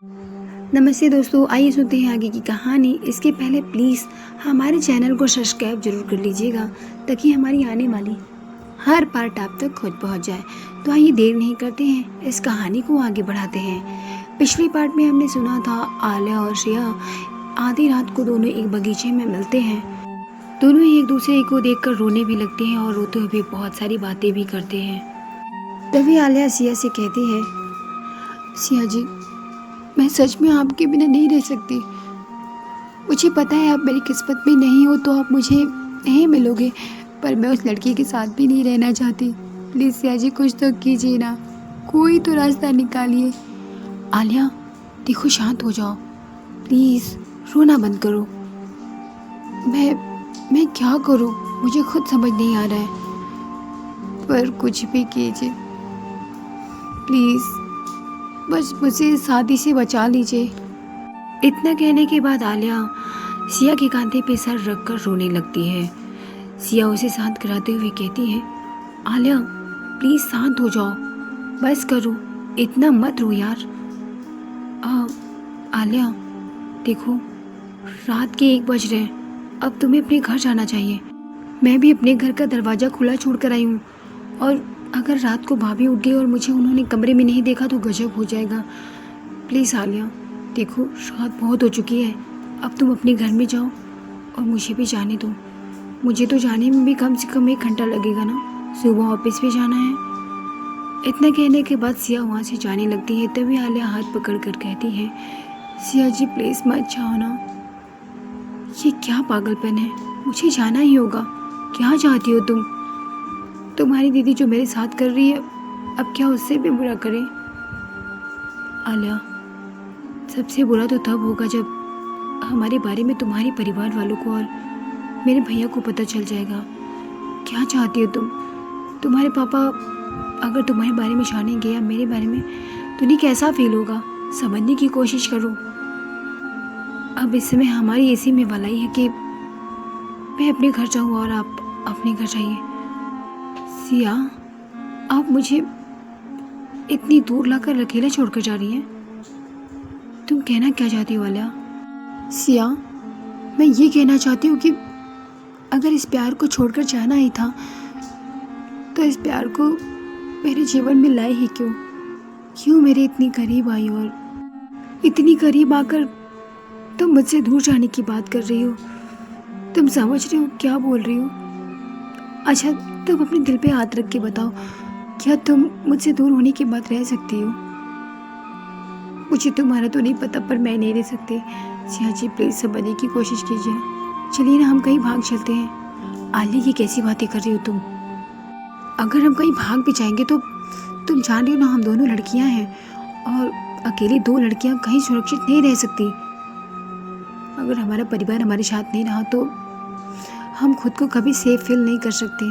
नमस्ते दोस्तों, आइए सुनते हैं आगे की कहानी। इसके पहले प्लीज़ हमारे चैनल को सब्सक्राइब जरूर कर लीजिएगा ताकि हमारी आने वाली हर पार्ट आप तक खुद पहुंच जाए। तो आइए देर नहीं करते हैं, इस कहानी को आगे बढ़ाते हैं। पिछली पार्ट में हमने सुना था आलिया और श्रेया आधी रात को दोनों एक बगीचे में मिलते हैं। दोनों ही एक दूसरे को देखकर रोने भी लगते हैं और रोते हुए बहुत सारी बातें भी करते हैं। तभी आलिया सिया से कहती है, सिया जी, मैं सच में आपके बिना नहीं रह सकती। मुझे पता है आप मेरी किस्मत में नहीं हो तो आप मुझे नहीं मिलोगे, पर मैं उस लड़की के साथ भी नहीं रहना चाहती। प्लीज़ सिया जी, कुछ तो कीजिए ना, कोई तो रास्ता निकालिए। आलिया देखो, शांत हो जाओ प्लीज़, रोना बंद करो। मैं क्या करूं, मुझे खुद समझ नहीं आ रहा है, पर कुछ भी कीजिए प्लीज़, बस मुझे शादी से बचा लीजिए। इतना कहने के बाद आलिया सिया के कांधे पे सर रखकर रोने लगती है। सिया उसे शांत कराते हुए कहती है, आलिया प्लीज़ शांत हो जाओ, बस करो, इतना मत रो यार। आलिया देखो, रात के 1 बज रहे हैं, अब तुम्हें अपने घर जाना चाहिए। मैं भी अपने घर का दरवाज़ा खुला छोड़ कर आई हूँ, और अगर रात को भाभी उठ गई और मुझे उन्होंने कमरे में नहीं देखा तो गजब हो जाएगा। प्लीज़ आलिया देखो, रात बहुत हो चुकी है, अब तुम अपने घर में जाओ और मुझे भी जाने दो। मुझे तो जाने में भी कम से कम 1 घंटा लगेगा ना, सुबह ऑफिस भी जाना है। इतना कहने के बाद सिया वहाँ से जाने लगती है। तभी आलिया हाथ पकड़ कर कहती है, सिया जी प्लीज़ मत जाओ ना, ये क्या पागलपन है, मुझे जाना ही होगा। क्या चाहती हो तुम? तुम्हारी दीदी जो मेरे साथ कर रही है, अब क्या उससे भी बुरा करे? आलिया सबसे बुरा तो तब होगा जब हमारे बारे में तुम्हारे परिवार वालों को और मेरे भैया को पता चल जाएगा। क्या चाहती हो तुम? तुम्हारे पापा अगर तुम्हारे बारे में जानेंगे या मेरे बारे में, तो उन्हें कैसा फील होगा? समझने की कोशिश करो। अब इस समय हमारी इसी में भलाई है कि मैं अपने घर जाऊँ और आप अपने घर जाइए। सिया, आप मुझे इतनी दूर लाकर अकेला छोड़कर जा रही हैं? तुम कहना क्या चाहती हो आलिया? सिया, मैं ये कहना चाहती हूँ कि अगर इस प्यार को छोड़कर जाना ही था तो इस प्यार को मेरे जीवन में लाए ही क्यों मेरे इतनी करीब आई, और इतनी करीब आकर तुम मुझसे दूर जाने की बात कर रही हो। तुम समझ रही हो क्या बोल रही हो? अच्छा, तुम अपने दिल पे हाथ रख के बताओ, क्या तुम मुझसे दूर होने के बाद रह सकती हो? मुझे तुम्हारा तो नहीं पता, पर मैं नहीं रह सकती। सिया जी प्लीज़ समझने की कोशिश कीजिए। चलिए ना, हम कहीं भाग चलते हैं। आलिया, ये कैसी बातें कर रही हो तुम? अगर हम कहीं भाग भी जाएंगे तो तुम जान रही हो ना, हम दोनों लड़कियां हैं, और अकेली 2 लड़कियां कहीं सुरक्षित नहीं रह सकती। अगर हमारा परिवार हमारे साथ नहीं रहा तो हम खुद को कभी सेफ फील नहीं कर सकते।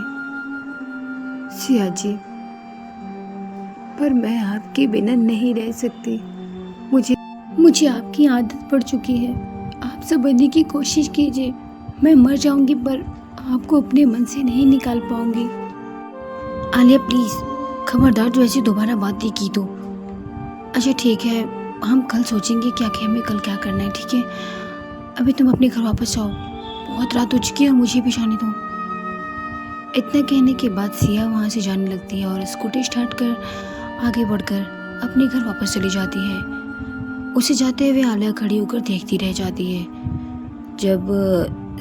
सिया जी, पर मैं आपके बिना नहीं रह सकती। मुझे आपकी आदत पड़ चुकी है। आप समझने की कोशिश कीजिए। मैं मर जाऊंगी पर आपको अपने मन से नहीं निकाल पाऊंगी। आलिया प्लीज़, खबरदार जो ऐसी दोबारा बात की तो। अच्छा ठीक है, हम कल सोचेंगे क्या कि हमें कल क्या करना है, ठीक है? अभी तुम अपने घर वापस जाओ, बहुत रात हो चुकी है और मुझे भी जाने दो। इतना कहने के बाद सिया वहाँ से जाने लगती है और स्कूटी स्टार्ट कर आगे बढ़कर अपने घर वापस चली जाती है। उसे जाते हुए आलिया खड़ी होकर देखती रह जाती है। जब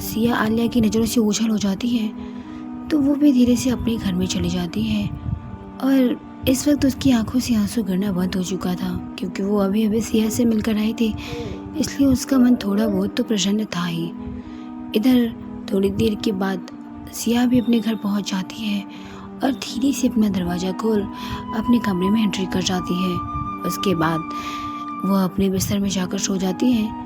सिया आलिया की नज़रों से ओझल हो जाती है तो वो भी धीरे से अपने घर में चली जाती है, और इस वक्त उसकी आंखों से आंसू गिरना बंद हो चुका था, क्योंकि वो अभी अभी सिया से मिलकर आई थी, इसलिए उसका मन थोड़ा बहुत तो प्रसन्न था ही। इधर थोड़ी देर के बाद सिया भी अपने घर पहुंच जाती है और धीरे से अपना दरवाज़ा खोल अपने कमरे में एंट्री कर जाती है। उसके बाद वह अपने बिस्तर में जाकर सो जाती है।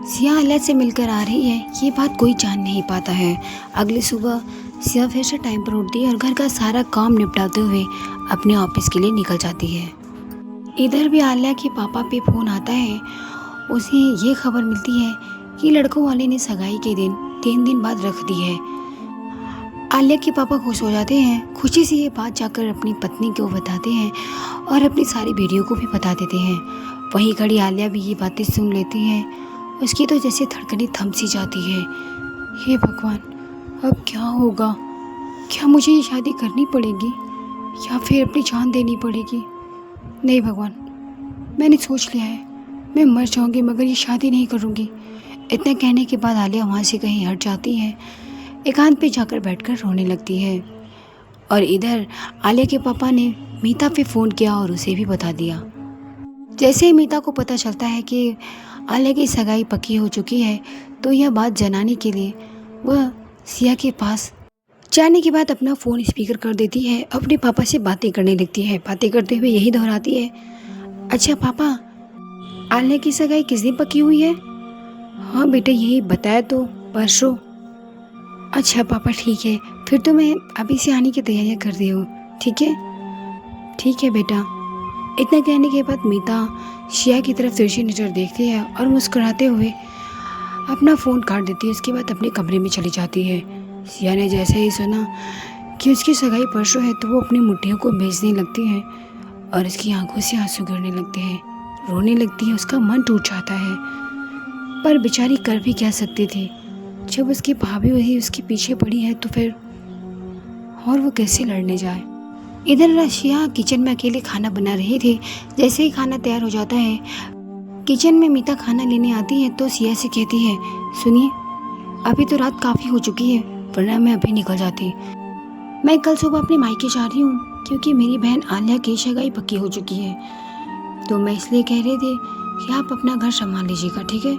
सिया आलिया से मिलकर आ रही है, ये बात कोई जान नहीं पाता है। अगली सुबह सिया फिर से टाइम पर उठती है और घर का सारा काम निपटाते हुए अपने ऑफिस के लिए निकल जाती है। इधर भी आलिया के पापा पे फ़ोन आता है। उसे ये खबर मिलती है कि लड़कों वाले ने सगाई के दिन 3 दिन बाद रख दी है। आलिया के पापा खुश हो जाते हैं। खुशी से ये बात जाकर अपनी पत्नी को बताते हैं और अपनी सारी वीडियो को भी बता देते हैं। वहीं खड़ी आलिया भी ये बातें सुन लेती है। उसकी तो जैसे धड़कनें थम सी जाती है। हे भगवान, अब क्या होगा? क्या मुझे ये शादी करनी पड़ेगी या फिर अपनी जान देनी पड़ेगी? नहीं भगवान, मैंने सोच लिया है, मैं मर जाऊंगी मगर ये शादी नहीं करूंगी। इतना कहने के बाद आलिया वहाँ से कहीं हट जाती है, एकांत पे जाकर बैठकर रोने लगती है। और इधर आलिया के पापा ने मीता पे फ़ोन किया और उसे भी बता दिया। जैसे ही मीता को पता चलता है कि आलिया की सगाई पक्की हो चुकी है, तो यह बात जनाने के लिए वह सिया के पास जाने के बाद अपना फ़ोन स्पीकर कर देती है, अपने पापा से बातें करने लगती है। बातें करते हुए यही दोहराती है, अच्छा पापा, आलिया की सगाई किस दिन पक्की हुई है? हाँ बेटा, यही बताया तो, परसों। अच्छा पापा ठीक है, फिर तो मैं अभी से आने की तैयारियां कर रही हूँ। ठीक है बेटा। इतना कहने के बाद मीता शिया की तरफ तिरछी नज़र देखती है और मुस्कुराते हुए अपना फ़ोन काट देती है। उसके बाद अपने कमरे में चली जाती है। शिया ने जैसे ही सुना कि उसकी सगाई परसों है तो वो अपनी मुट्ठियों को भेजने लगती है और उसकी आंखों से आंसू गिरने लगते हैं, रोने लगती है। उसका मन टूट जाता है, पर बेचारी कर भी क्या सकती थी? जब उसकी भाभी वही उसके पीछे पड़ी है तो फिर और वो कैसे लड़ने जाए। इधर रशिया किचन में अकेले खाना बना रही थी। जैसे ही खाना तैयार हो जाता है, किचन में मीता खाना लेने आती है तो सिया से कहती है, सुनिए, अभी तो रात काफ़ी हो चुकी है, वरना मैं अभी निकल जाती। मैं कल सुबह अपने मायके जा रही हूँ क्योंकि मेरी बहन आलिया की सगाई पक्की हो चुकी है, तो मैं इसलिए कह रही थी कि आप अपना घर संभाल लीजिएगा, ठीक है?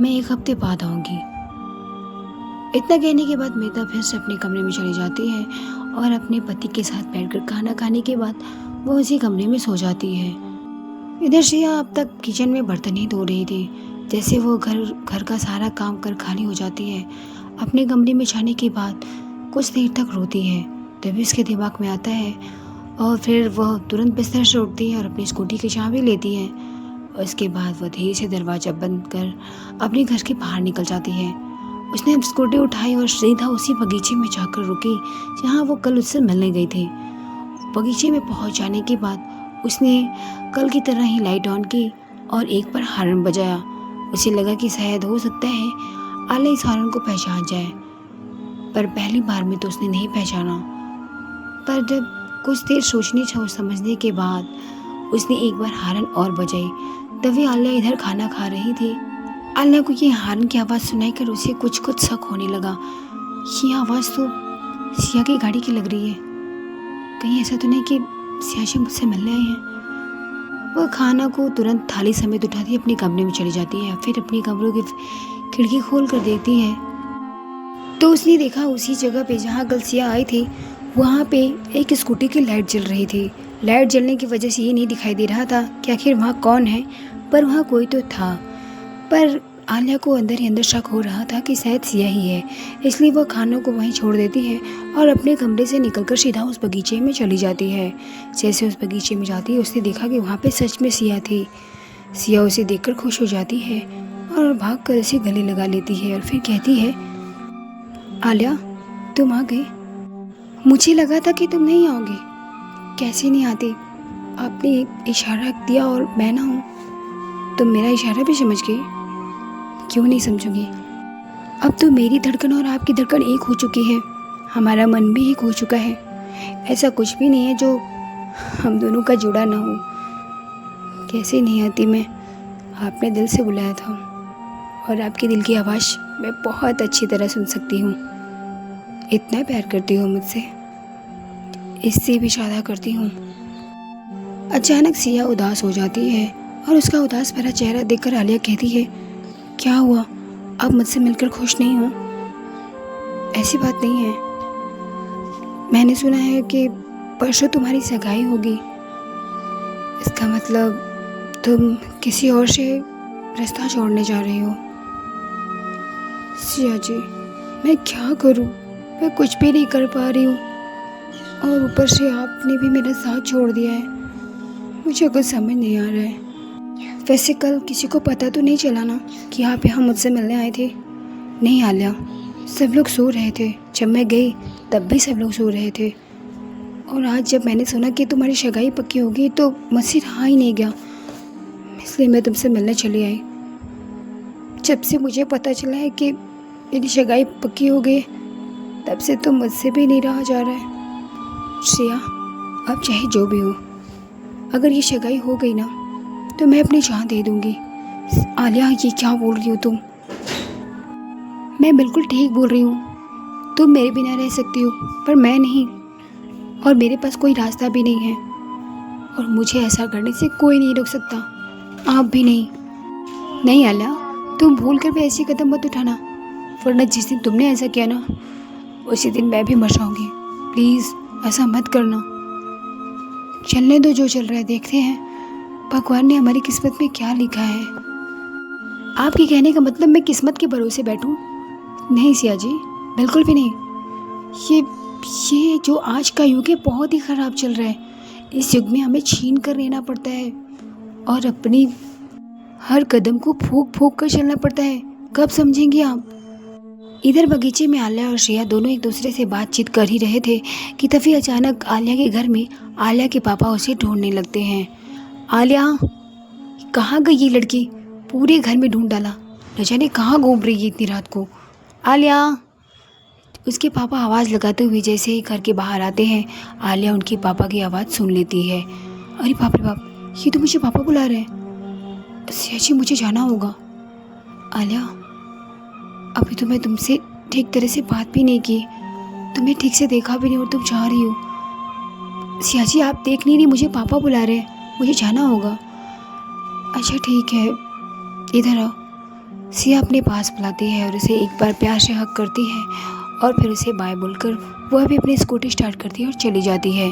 मैं 1 हफ्ते बाद आऊँगी। इतना कहने के बाद मीता फिर से अपने कमरे में चली जाती है और अपने पति के साथ बैठकर खाना खाने के बाद वो उसी कमरे में सो जाती है। इधर श्रेया अब तक किचन में बर्तन ही धो रही थी। जैसे वो घर का सारा काम कर खाली हो जाती है, अपने कमरे में जाने के बाद कुछ देर तक रोती है। तभी उसके दिमाग में आता है और फिर वह तुरंत बिस्तर से उठती है और अपनी स्कूटी की चाबी लेती है। और उसके बाद वह धीरे से दरवाज़ा बंद कर अपने घर के बाहर निकल जाती है। उसने स्कूटी उठाई और सीधा उसी बगीचे में जाकर रुकी जहाँ वो कल उससे मिलने गई थी। बगीचे में पहुँच जाने के बाद उसने कल की तरह ही लाइट ऑन की और एक बार हॉर्न बजाया। उसे लगा कि शायद हो सकता है आलिया इस हॉर्न को पहचान जाए, पर पहली बार में तो उसने नहीं पहचाना। पर जब कुछ देर सोचने समझने के बाद उसने एक बार हॉर्न और बजाई, तभी आलिया इधर खाना खा रही थी। आलिया को ये हॉर्न की आवाज़ सुनाई कर उसे कुछ शक होने लगा। ये आवाज़ तो सिया की गाड़ी की लग रही है, कहीं ऐसा तो नहीं कि सिया जी मुझसे मिलने आए हैं। वह खाना को तुरंत थाली समेत उठाती अपने कमरे में चली जाती है। फिर अपने कमरों की खिड़की खोल कर देखती है तो उसने देखा उसी जगह पे जहाँ कल सिया आई थी, वहाँ पे एक स्कूटी की लाइट जल रही थी। लाइट जलने की वजह से ये नहीं दिखाई दे रहा था कि आखिर वहाँ कौन है, पर वहाँ कोई तो था। पर आलिया को अंदर ही अंदर शक हो रहा था कि शायद सिया ही है, इसलिए वह खानों को वहीं छोड़ देती है और अपने कमरे से निकलकर सीधा उस बगीचे में चली जाती है। जैसे उस बगीचे में जाती है उसने देखा कि वहाँ पे सच में सिया थी। सिया उसे देखकर खुश हो जाती है और भागकर उसे गले लगा लेती है और फिर कहती है, आलिया तुम आ गई, मुझे लगा था कि तुम नहीं आओगी। कैसे नहीं आती, आपने इशारा दिया और मैं ना हूँ, तुम मेरा इशारा भी समझ गई। क्यों नहीं समझूंगी, अब तो मेरी धड़कन और आपकी धड़कन एक हो चुकी है, हमारा मन भी एक हो चुका है। ऐसा कुछ भी नहीं है जो हम दोनों का जुड़ा ना हो। कैसे नहीं आती मैं, आपने दिल से बुलाया था और आपके दिल की आवाज़ मैं बहुत अच्छी तरह सुन सकती हूँ। इतना प्यार करती हो मुझसे, इससे भी ज़्यादा करती हूँ। अचानक सिया उदास हो जाती है और उसका उदास भरा चेहरा देखकर आलिया कहती है, क्या हुआ, आप मुझसे मिलकर खुश नहीं हो? ऐसी बात नहीं है, मैंने सुना है कि परसों तुम्हारी सगाई होगी। इसका मतलब तुम किसी और से रिश्ता जोड़ने जा रही हो। सिया जी, मैं क्या करूं, मैं कुछ भी नहीं कर पा रही हूँ और ऊपर से आपने भी मेरा साथ छोड़ दिया है। मुझे कुछ समझ नहीं आ रहा है। वैसे कल किसी को पता तो नहीं चला ना कि आप यहाँ मुझसे मिलने आए थे? नहीं आलिया, सब लोग सो रहे थे, जब मैं गई तब भी सब लोग सो रहे थे। और आज जब मैंने सुना कि तुम्हारी सगाई पक्की होगी तो मुझसे रहा ही नहीं गया, इसलिए मैं तुमसे मिलने चली आई। जब से मुझे पता चला है कि मेरी सगाई पक्की हो गई, तब से तो मुझसे भी नहीं रहा जा रहा है। श्रेया, अब चाहे जो भी हो, अगर ये सगाई हो गई ना तो मैं अपनी जान दे दूँगी। आलिया, ये क्या बोल रही हो तुम? मैं बिल्कुल ठीक बोल रही हूँ। तुम मेरे बिना रह सकती हो, पर मैं नहीं, और मेरे पास कोई रास्ता भी नहीं है, और मुझे ऐसा करने से कोई नहीं रोक सकता, आप भी नहीं। नहीं आलिया, तुम भूल कर भी ऐसी कदम मत उठाना, वरना जिस दिन तुमने ऐसा किया ना, उसी दिन मैं भी मर जाऊँगी। प्लीज़ ऐसा मत करना। चलने दो, जो चल रहा है देखते हैं भगवान ने हमारी किस्मत में क्या लिखा है। आपके कहने का मतलब मैं किस्मत के भरोसे बैठूं? नहीं सिया जी, बिल्कुल भी नहीं। ये जो आज का युग है बहुत ही ख़राब चल रहा है। इस युग में हमें छीन कर रहना पड़ता है और अपनी हर कदम को फूंक फूंक कर चलना पड़ता है। कब समझेंगी आप? इधर बगीचे में आलिया और श्रेया दोनों एक दूसरे से बातचीत कर ही रहे थे कि तभी अचानक आलिया के घर में आलिया के पापा उसे ढूंढने लगते हैं। आलिया, कहाँ गई ये लड़की? पूरे घर में ढूंढ डाला, न जाने कहाँ घूम रही है इतनी रात को। आलिया, उसके पापा आवाज़ लगाते हुए जैसे ही घर के बाहर आते हैं, आलिया उनके पापा की आवाज़ सुन लेती है। अरे बाप रे बाप, ये तो मुझे पापा बुला रहे हैं। सिया जी, मुझे जाना होगा। आलिया, अभी तो मैं तुमसे ठीक तरह से बात भी नहीं की, तुम्हें ठीक से देखा भी नहीं और तुम जा रही हो। सिया जी, आप देख नहीं रही, मुझे पापा बुला रहे हैं, मुझे जाना होगा। अच्छा ठीक है, इधर आओ। सिया अपने पास बुलाती है और उसे एक बार प्यार से हक करती है और फिर उसे बाय बोलकर वह भी अपनी स्कूटी स्टार्ट करती है और चली जाती है।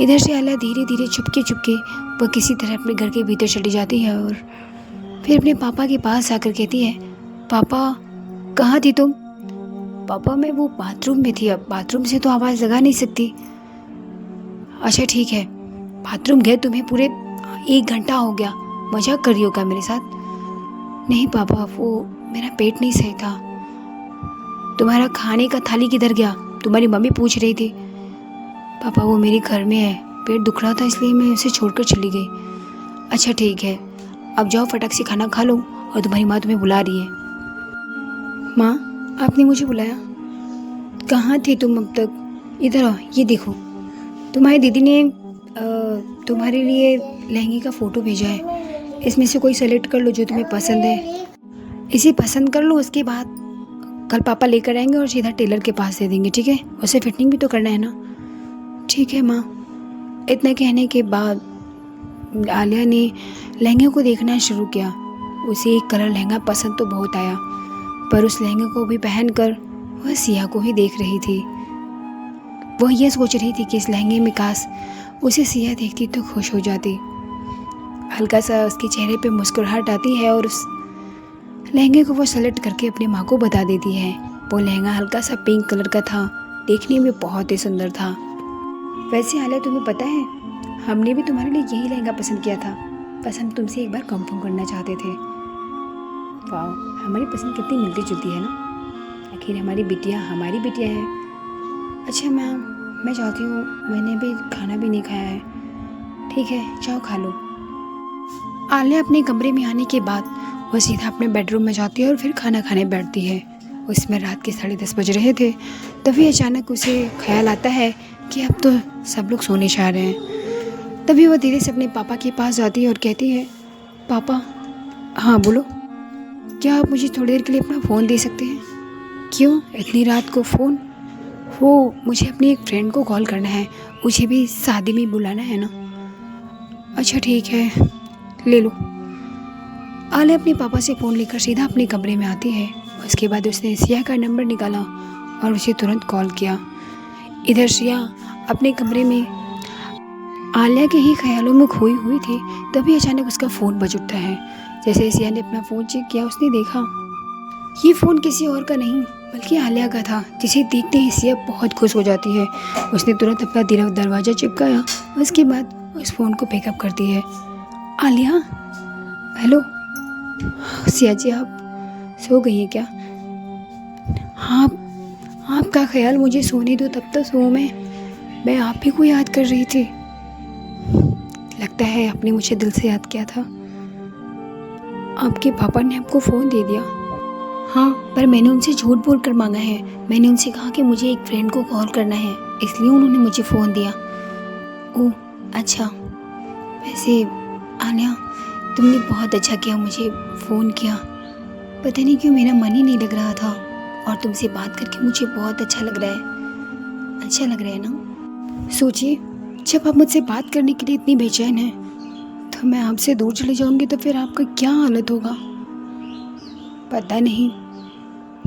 इधर से आलिया धीरे धीरे चुपके चुपके वह किसी तरह अपने घर के भीतर चली जाती है और फिर अपने पापा के पास आकर कहती है, पापा कहाँ थी तुम? पापा, मैं वो बाथरूम में थी, अब बाथरूम से तो आवाज़ लगा नहीं सकती। अच्छा ठीक है, बाथरूम गए तुम्हें पूरे 1 घंटा हो गया, मजाक कर रही हो क्या मेरे साथ? नहीं पापा, वो मेरा पेट नहीं सही था। तुम्हारा खाने का थाली किधर गया? तुम्हारी मम्मी पूछ रही थी। पापा, वो मेरे घर में है, पेट दुख रहा था इसलिए मैं उसे छोड़कर चली गई। अच्छा ठीक है, अब जाओ फटाक से खाना खा लो, और तुम्हारी माँ तुम्हें बुला रही है। माँ, आपने मुझे बुलाया? कहाँ थे तुम अब तक? इधर आओ, ये देखो, तुम्हारी दीदी ने तुम्हारे लिए लहंगे का फ़ोटो भेजा है। इसमें से कोई सेलेक्ट कर लो जो तुम्हें पसंद है, इसे पसंद कर लो। उसके बाद कल पापा लेकर आएंगे और सीधा टेलर के पास दे देंगे, ठीक है? उसे फिटिंग भी तो करना है ना। ठीक है माँ। इतना कहने के बाद आलिया ने लहंगे को देखना शुरू किया। उसे एक कलर लहंगा पसंद तो बहुत आया, पर उस लहंगे को भी पहनकर वह सिया को ही देख रही थी। वह यह सोच रही थी कि इस लहंगे में काश उसे सिया देखती तो खुश हो जाती। हल्का सा उसके चेहरे पे मुस्कुराहट आती है और उस लहंगे को वो सेलेक्ट करके अपनी माँ को बता देती है। वो लहंगा हल्का सा पिंक कलर का था, देखने में बहुत ही सुंदर था। वैसे आलिया, तुम्हें पता है, हमने भी तुम्हारे लिए यही लहंगा पसंद किया था, बस हम तुमसे एक बार कंफर्म करना चाहते थे। वाह, हमारी पसंद कितनी मिलती जुलती है ना। आखिर हमारी बिटिया है। अच्छा मैम, मैं चाहती हूँ, मैंने भी खाना भी नहीं खाया है। ठीक है, जाओ खा लो। आलिया अपने कमरे में आने के बाद वह सीधा अपने बेडरूम में जाती है और फिर खाना खाने बैठती है। उसमें रात के 10:30 बज रहे थे। तभी अचानक उसे ख्याल आता है कि अब तो सब लोग सोने जा रहे हैं। तभी वह धीरे से अपने पापा के पास जाती है और कहती है, पापा। हाँ बोलो, क्या आप मुझे थोड़ी देर के लिए अपना फ़ोन दे सकते हैं? क्यों इतनी रात को फ़ोन? वो मुझे अपनी एक फ्रेंड को कॉल करना है, उसे भी शादी में बुलाना है ना। अच्छा ठीक है, ले लो। आलिया अपने पापा से फ़ोन लेकर सीधा अपने कमरे में आती है। उसके बाद उसने सिया का नंबर निकाला और उसे तुरंत कॉल किया। इधर सिया अपने कमरे में आलिया के ही ख्यालों में खोई हुई थी। तभी अचानक उसका फ़ोन बज उठता है। जैसे सिया ने अपना फ़ोन चेक किया, उसने देखा ये फ़ोन किसी और का नहीं बल्कि आलिया का था, जिसे देखते ही सिया बहुत खुश हो जाती है। उसने तुरंत अपना दरवाज़ा चिपकाया। उसके बाद उस फ़ोन को पिकअप करती है। आलिया, हेलो। सिया जी, आप सो गई हैं क्या? हाँ, आपका ख्याल मुझे सोने दो, तब तक सो मैं आप ही को याद कर रही थी। लगता है आपने मुझे दिल से याद किया था। आपके पापा ने आपको फ़ोन दे दिया? हाँ, पर मैंने उनसे झूठ बोल कर मांगा है। मैंने उनसे कहा कि मुझे एक फ्रेंड को कॉल करना है, इसलिए उन्होंने मुझे फ़ोन दिया। ओह अच्छा। वैसे आलिया, तुमने बहुत अच्छा किया मुझे फ़ोन किया। पता नहीं क्यों मेरा मन ही नहीं लग रहा था, और तुमसे बात करके मुझे बहुत अच्छा लग रहा है। अच्छा लग रहा है ना? सोचिए, जब आप मुझसे बात करने के लिए इतनी बेचैन हैं, तो मैं आपसे दूर चले जाऊंगी तो फिर आपका क्या हालत होगा? पता नहीं,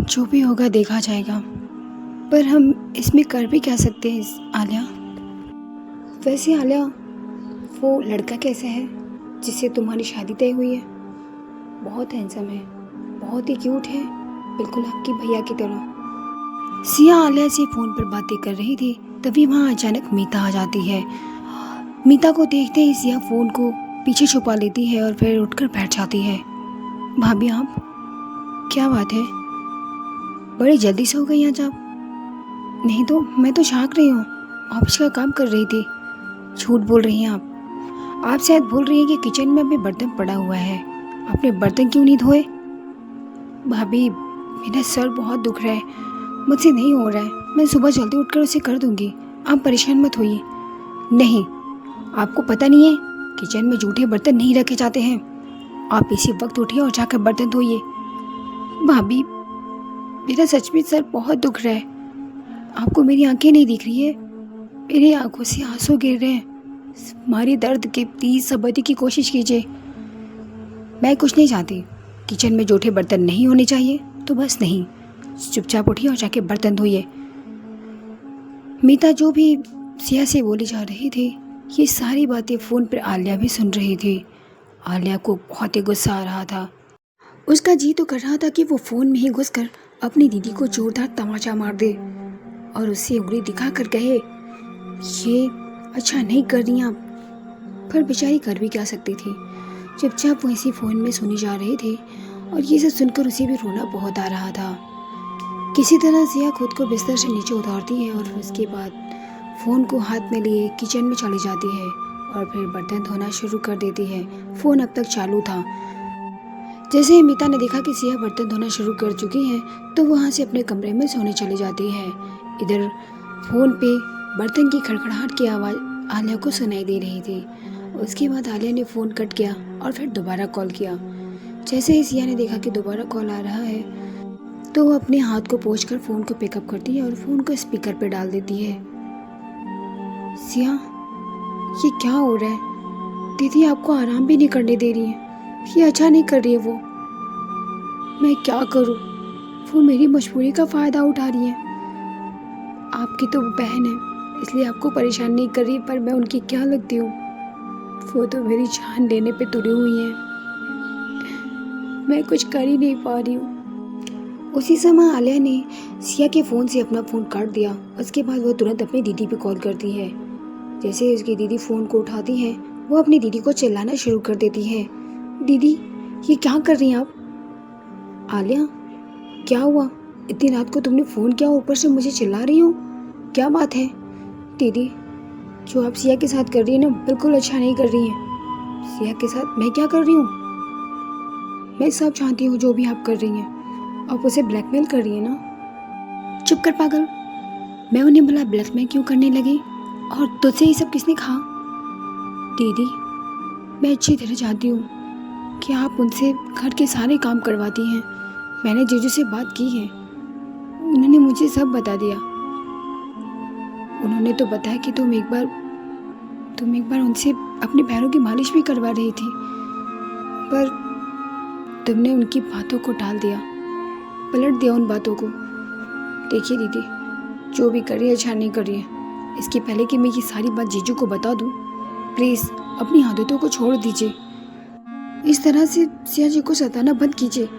जो भी होगा देखा जाएगा। पर हम इसमें कर भी क्या सकते हैं आलिया? वैसे आलिया, वो लड़का कैसा है जिससे तुम्हारी शादी तय हुई है? बहुत हैंडसम है, बहुत ही क्यूट है, बिल्कुल आपकी भैया की तरह। सिया आलिया से फ़ोन पर बातें कर रही थी, तभी वहाँ अचानक मीता आ जाती है। मीता को देखते ही सिया फ़ोन को पीछे छुपा लेती है और फिर उठकर बैठ जाती है। भाभी आप, क्या बात है? बड़ी जल्दी से हो गई आज आप? नहीं तो मैं तो झाँक रही हूँ, ऑफिस का काम कर रही थी। झूठ बोल रही हैं आप शायद बोल रही हैं कि किचन में अभी बर्तन पड़ा हुआ है, आपने बर्तन क्यों नहीं धोए? भाभी मेरा सर बहुत दुख रहा है, मुझसे नहीं हो रहा है, मैं सुबह जल्दी उठकर उसे कर दूंगी, आप परेशान मत होइए। नहीं, आपको पता नहीं है किचन में जूठे बर्तन नहीं रखे जाते हैं, आप इसी वक्त उठिए और जाकर बर्तन धोइए। भाभी मेरा सच में सर बहुत दुख रहा है, आपको मेरी आंखें नहीं दिख रही है, मेरी आंखों से आंसू गिर रहे हैं, हमारी दर्द के प्लीज समझने की कोशिश कीजिए। मैं कुछ नहीं चाहती, किचन में जूठे बर्तन नहीं होने चाहिए तो बस नहीं, चुपचाप उठिए और जाके बर्तन धोइए। मीता जो भी सिया से बोली जा रही थी, ये सारी बातें फ़ोन पर आलिया भी सुन रही थी। आलिया को बहुत ही गुस्सा आ रहा था, उसका जी तो कर रहा था कि वो फ़ोन में ही घुसकर अपनी दीदी को जोरदार तमाचा मार दे और उससे उंगली दिखा कर कहे, ये अच्छा नहीं कर रही आप। पर बेचारी कर भी क्या सकती थी, चुपचाप वो इसी फ़ोन में सुनी जा रही थी और ये सब सुनकर उसे भी रोना बहुत आ रहा था। किसी तरह सिया खुद को बिस्तर से नीचे उतारती है और उसके बाद फ़ोन को हाथ में लिए किचन में चली जाती है और फिर बर्तन धोना शुरू कर देती है। फ़ोन अब तक चालू था। जैसे ही मीता ने देखा कि सिया बर्तन धोना शुरू कर चुकी है तो वहाँ से अपने कमरे में सोने चली जाती है। इधर फ़ोन पे बर्तन की खड़खड़ाहट की आवाज़ आलिया को सुनाई दे रही थी। उसके बाद आलिया ने फ़ोन कट किया और फिर दोबारा कॉल किया। जैसे ही सिया ने देखा कि दोबारा कॉल आ रहा है तो वो अपने हाथ को पोंछकर फ़ोन को पिकअप करती है और फ़ोन को स्पीकर पे डाल देती है। सिया, ये क्या हो रहा है? दीदी आपको आराम भी नहीं करने दे रही है, ये अच्छा नहीं कर रही है वो। मैं क्या करूं? वो मेरी मजबूरी का फ़ायदा उठा रही है। आपकी तो वो बहन है इसलिए आपको परेशान नहीं कर रही, पर मैं उनकी क्या लगती हूँ? वो तो मेरी जान लेने पे तुली हुई हैं, मैं कुछ कर ही नहीं पा रही हूँ। उसी समय आलिया ने सिया के फ़ोन से अपना फ़ोन काट दिया। उसके बाद वो तुरंत अपनी दीदी पे कॉल करती है। जैसे ही उसकी दीदी फ़ोन को उठाती है वो अपनी दीदी को चिल्लाना शुरू कर देती है। दीदी, ये क्या कर रही हैं आप? आलिया, क्या हुआ? इतनी रात को तुमने फ़ोन किया, ऊपर से मुझे चिल्ला रही हो, क्या बात है? दीदी, जो आप सिया के साथ कर रही है ना, बिल्कुल अच्छा नहीं कर रही हैं। सिया के साथ मैं क्या कर रही हूँ? मैं सब जानती हूँ जो भी आप कर रही हैं, आप उसे ब्लैकमेल कर रही है ना? चुप कर पागल, मैं उन्हें भला ब्लैकमेल क्यों करने लगी? और तुझसे ये सब किसने कहा? दीदी, मैं अच्छी तरह जानती हूँ कि आप उनसे घर के सारे काम करवाती हैं। मैंने जीजू से बात की है, उन्होंने मुझे सब बता दिया। उन्होंने तो बताया कि तुम एक बार उनसे अपने पैरों की मालिश भी करवा रही थी, पर तुमने उनकी बातों को टाल दिया, पलट दिया उन बातों को। देखिए दीदी, जो भी कर रही है अच्छा नहीं कर रही है। इसके पहले कि मैं ये सारी बात जीजू को बता दूं, प्लीज़ अपनी आदतों को छोड़ दीजिए। इस तरह से सिया जी को सताना बंद कीजिए।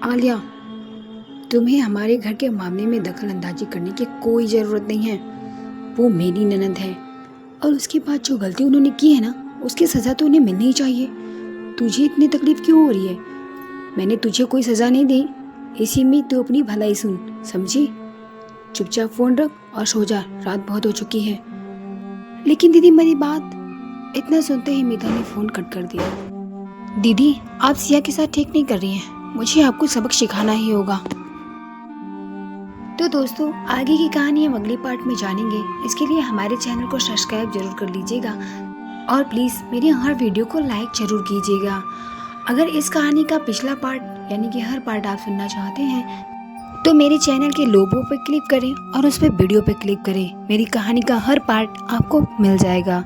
आलिया, तुम्हें हमारे घर के मामले में दखल अंदाजी करने की कोई ज़रूरत नहीं है। वो मेरी ननद है और उसके बाद जो गलती उन्होंने की है ना, उसकी सज़ा तो उन्हें मिलनी ही चाहिए। तुझे इतनी तकलीफ़ क्यों हो रही है? मैंने तुझे कोई सज़ा नहीं दी, इसी में तू अपनी भलाई सुन, समझी? चुपचाप फ़ोन रख और सो जा, रात बहुत हो चुकी है। लेकिन दीदी मेरी बात। इतना सुनते ही मीता ने फ़ोन कट कर दिया। दीदी, आप सिया के साथ ठीक नहीं कर रही हैं। मुझे आपको सबक सिखाना ही होगा। तो दोस्तों, आगे की कहानी हम अगले पार्ट में जानेंगे। इसके लिए हमारे चैनल को सब्सक्राइब जरूर कर लीजिएगा और प्लीज़ मेरी हर वीडियो को लाइक जरूर कीजिएगा। अगर इस कहानी का पिछला पार्ट यानी कि हर पार्ट आप सुनना चाहते हैं तो मेरे चैनल के लोगो पर क्लिक करें और उस पर वीडियो पर क्लिक करें। मेरी कहानी का हर पार्ट आपको मिल जाएगा।